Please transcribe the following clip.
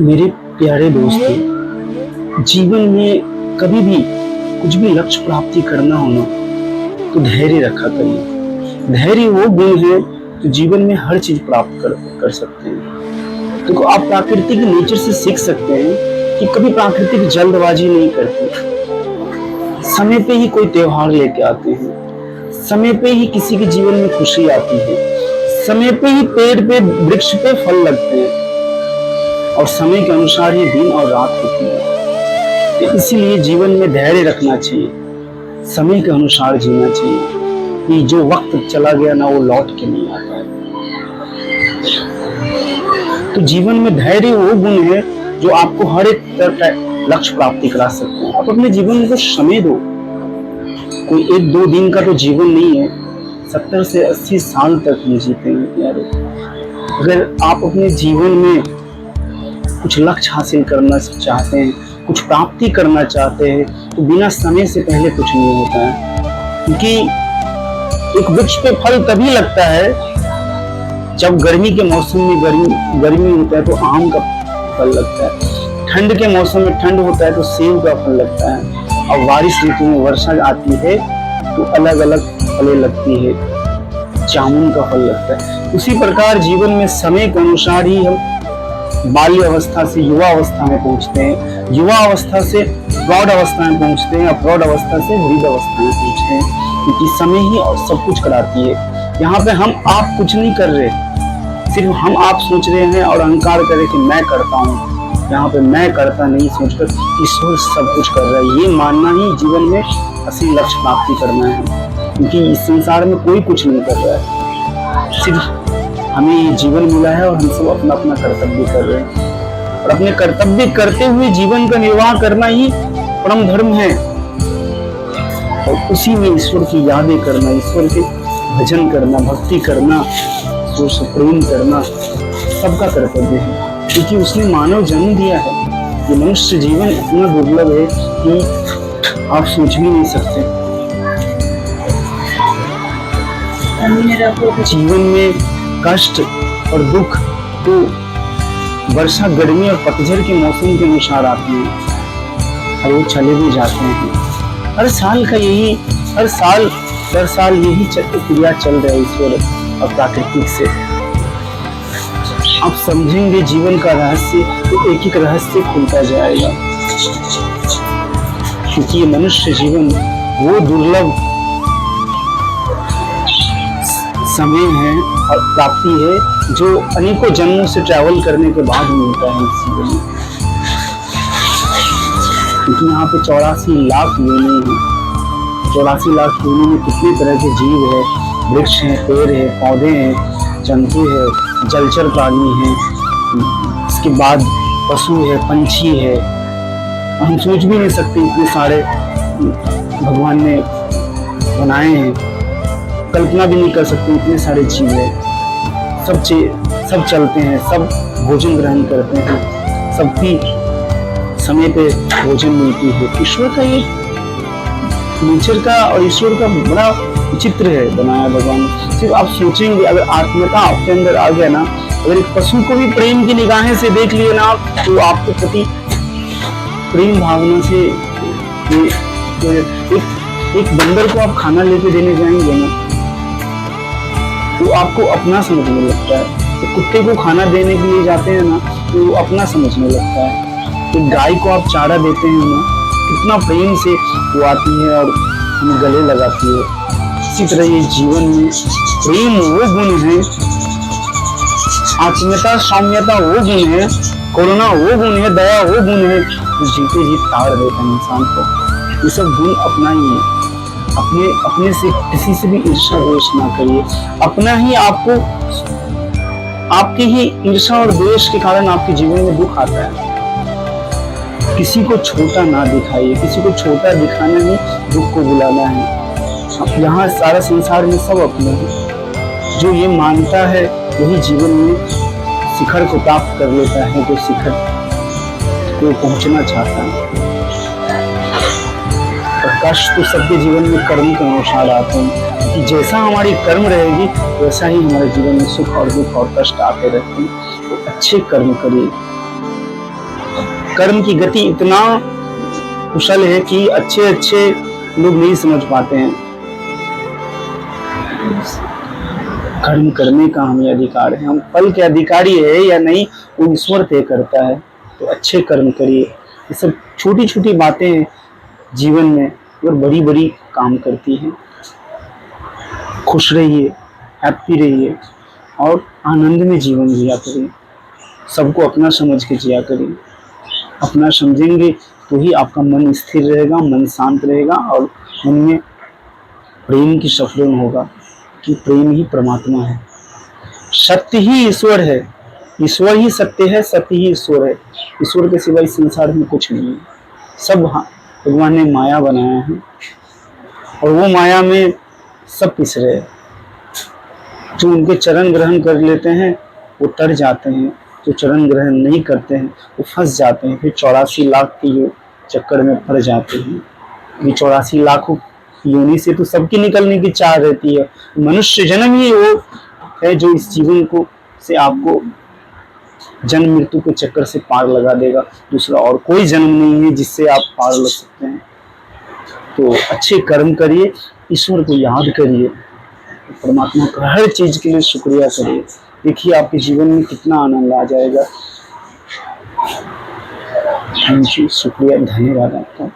मेरे प्यारे दोस्तों, जीवन में कभी भी कुछ भी लक्ष्य प्राप्ति करना हो ना, तो धैर्य रखा करिए। धैर्य वो गुण है जो जीवन में हर चीज प्राप्त कर सकते हैं। देखो, आप प्राकृतिक नेचर से सीख सकते हैं कि कभी प्राकृतिक जल्दबाजी नहीं करते। समय पे ही कोई त्योहार लेके आते हैं, समय पे ही किसी के जीवन में खुशी आती है, समय पे ही पेड़ पे वृक्ष पे फल लगते हैं और समय के अनुसार ही दिन और रात होती है। तो इसीलिए जीवन में धैर्य रखना चाहिए, समय के अनुसार जीना चाहिए कि जो वक्त चला गया ना, वो लौट के नहीं आता है। तो जीवन में धैर्य वो गुण है जो आपको हर एक तरह का लक्ष्य प्राप्ति करा सकते हैं। आप अपने जीवन को समय दो। कोई एक दो दिन का तो जीवन नहीं है, 70 से 80 साल तक हम जीते हैं यार। अगर आप अपने जीवन में कुछ लक्ष्य हासिल करना चाहते हैं, कुछ प्राप्ति करना चाहते हैं, तो बिना समय से पहले कुछ नहीं होता है। क्योंकि एक वृक्ष पे फल तभी लगता है जब गर्मी के मौसम में गर्मी होता है तो आम का फल लगता है, ठंड के मौसम में ठंड होता है तो सेब का फल लगता है, और बारिश ऋतु में वर्षा आती है तो अलग अलग फलें लगती है, जामुन का फल लगता है। उसी प्रकार जीवन में समय के अनुसार ही हम बाल्य अवस्था से युवा अवस्था में पहुंचते हैं, युवा अवस्था से प्रौढ़ अवस्था में पहुंचते हैं, और प्रौढ़ अवस्था से वृद्ध अवस्था में पहुंचते हैं। क्योंकि समय ही और सब कुछ कराती है। यहाँ पे हम आप कुछ नहीं कर रहे, सिर्फ हम आप सोच रहे हैं और अहंकार कर रहे कि मैं करता हूँ। यहाँ पे मैं करता नहीं सोचकर ईश्वर सब कुछ कर रहा है, ये मानना ही जीवन में असली लक्ष्य प्राप्ति करना है। क्योंकि इस संसार में कोई कुछ नहीं कर रहा है, सिर्फ हमें ये जीवन मिला है और हम सब अपना अपना कर्तव्य कर रहे हैं, और अपने कर्तव्य करते हुए जीवन का निर्वाह करना ही परम धर्म है। और उसी में ईश्वर की यादें करना, ईश्वर के भजन करना, भक्ति करना, ईश्वर से प्रेम करना सबका कर्तव्य है। क्योंकि उसने मानव जन्म दिया है। ये मनुष्य जीवन इतना दुर्लभ है कि आप सोच भी नहीं सकते। जीवन में कष्ट और दुख तो वर्षा, गर्मी और पतझड़ के मौसम के अनुसार आते हैं और वो चले भी जाते हैं। हर साल दर साल यही क्रिया चल रहा है ईश्वर और प्राकृतिक से। आप समझेंगे जीवन का रहस्य तो एक एक रहस्य खुलता जाएगा। क्योंकि ये मनुष्य जीवन वो दुर्लभ समय है और प्राप्ति है जो अनेकों जन्मों से ट्रैवल करने के बाद मिलता है इस जीवन में। क्योंकि यहाँ पे 84 लाख योनि है। 84 लाख योनि में कितने तरह के जीव है, वृक्ष हैं, पेड़ है, पौधे हैं, जंतु है, जलचर प्राणी है, इसके बाद पशु है, पंछी है। हम सोच भी नहीं सकते इतने सारे भगवान ने बनाए हैं, कल्पना भी नहीं कर सकते इतने सारे जीव है। सब चलते हैं, सब भोजन ग्रहण करते हैं, सबकी समय पे भोजन मिलती है। ईश्वर का ये नेचर का और ईश्वर का बड़ा विचित्र है बनाया भगवान। सिर्फ आप सोचेंगे, अगर आत्मता आपके अंदर आ गया ना, अगर एक पशु को भी प्रेम की निगाहें से देख लिए ना, तो आपके प्रति प्रेम भावना से एक बंदर को आप खाना लेके देने जाएंगे ना, तो आपको अपना समझने लगता है। तो कुत्ते को खाना देने के लिए जाते हैं ना, तो वो अपना समझने लगता है। तो गाय को आप चारा देते हैं ना, कितना प्रेम से वो आती है और हमें गले लगाती है। इसी तरह ये जीवन में प्रेम वो गुण है, आत्मीयता सौम्यता वो गुण है, करुणा वो गुण है, दया वो गुण है जो जीते जी ताड़ देता है इंसान को। ये सब गुण अपनाइए। अपने से किसी से भी ईर्ष्या द्वेष ना करिए। अपना ही आपको, आपके ही ईर्ष्या और द्वेष के कारण आपके जीवन में दुख आता है। किसी को छोटा ना दिखाइए, किसी को छोटा दिखाना ही दुख को बुलाना है। यहाँ सारा संसार में सब अपने हैं। जो ये मानता है वही जीवन में शिखर को प्राप्त कर लेता है, जो शिखर को पहुंचना चाहता है। और कष्ट तो सबके जीवन में कर्म के अनुसार आते हैं कि जैसा हमारी कर्म रहेगी वैसा ही हमारे जीवन में सुख और दुख और कष्ट आते रहते हैं। तो अच्छे कर्म करिए, कर्म की गति इतना कुशल है कि अच्छे अच्छे लोग नहीं समझ पाते हैं। कर्म करने का हमें अधिकार है, हम फल के अधिकारी है या नहीं वो ईश्वर तय करता है। तो अच्छे कर्म करिए। ये सब छोटी छोटी बातें जीवन में और बड़ी बड़ी काम करती हैं। खुश रहिए, हैप्पी रहिए और आनंद में जीवन जिया करिए। सबको अपना समझ के जिया करिए। अपना समझेंगे तो ही आपका मन स्थिर रहेगा, मन शांत रहेगा और मन में प्रेम की सफलन होगा कि प्रेम ही परमात्मा है। सत्य ही ईश्वर है, ईश्वर ही सत्य है, सत्य ही ईश्वर है। ईश्वर के सिवा इस संसार में कुछ नहीं है। सब भगवान ने माया बनाया है और वो माया में सब पिस रहे हैं। जो उनके चरण ग्रहण कर लेते हैं वो तर जाते हैं, जो चरण ग्रहण नहीं करते हैं वो फंस जाते हैं, फिर 84 लाख की जो चक्कर में पड़ जाते हैं। ये 84 लाखों योनि से तो सबकी निकलने की चाह रहती है। मनुष्य जन्म ही वो है जो इस जीवन को से आपको जन्म मृत्यु के चक्कर से पार लगा देगा। दूसरा और कोई जन्म नहीं है जिससे आप पार लग सकते हैं। तो अच्छे कर्म करिए, ईश्वर को याद करिए, परमात्मा का हर चीज के लिए शुक्रिया करिए। देखिए आपके जीवन में कितना आनंद आ जाएगा। थैंक यू, शुक्रिया, धन्यवाद आपका।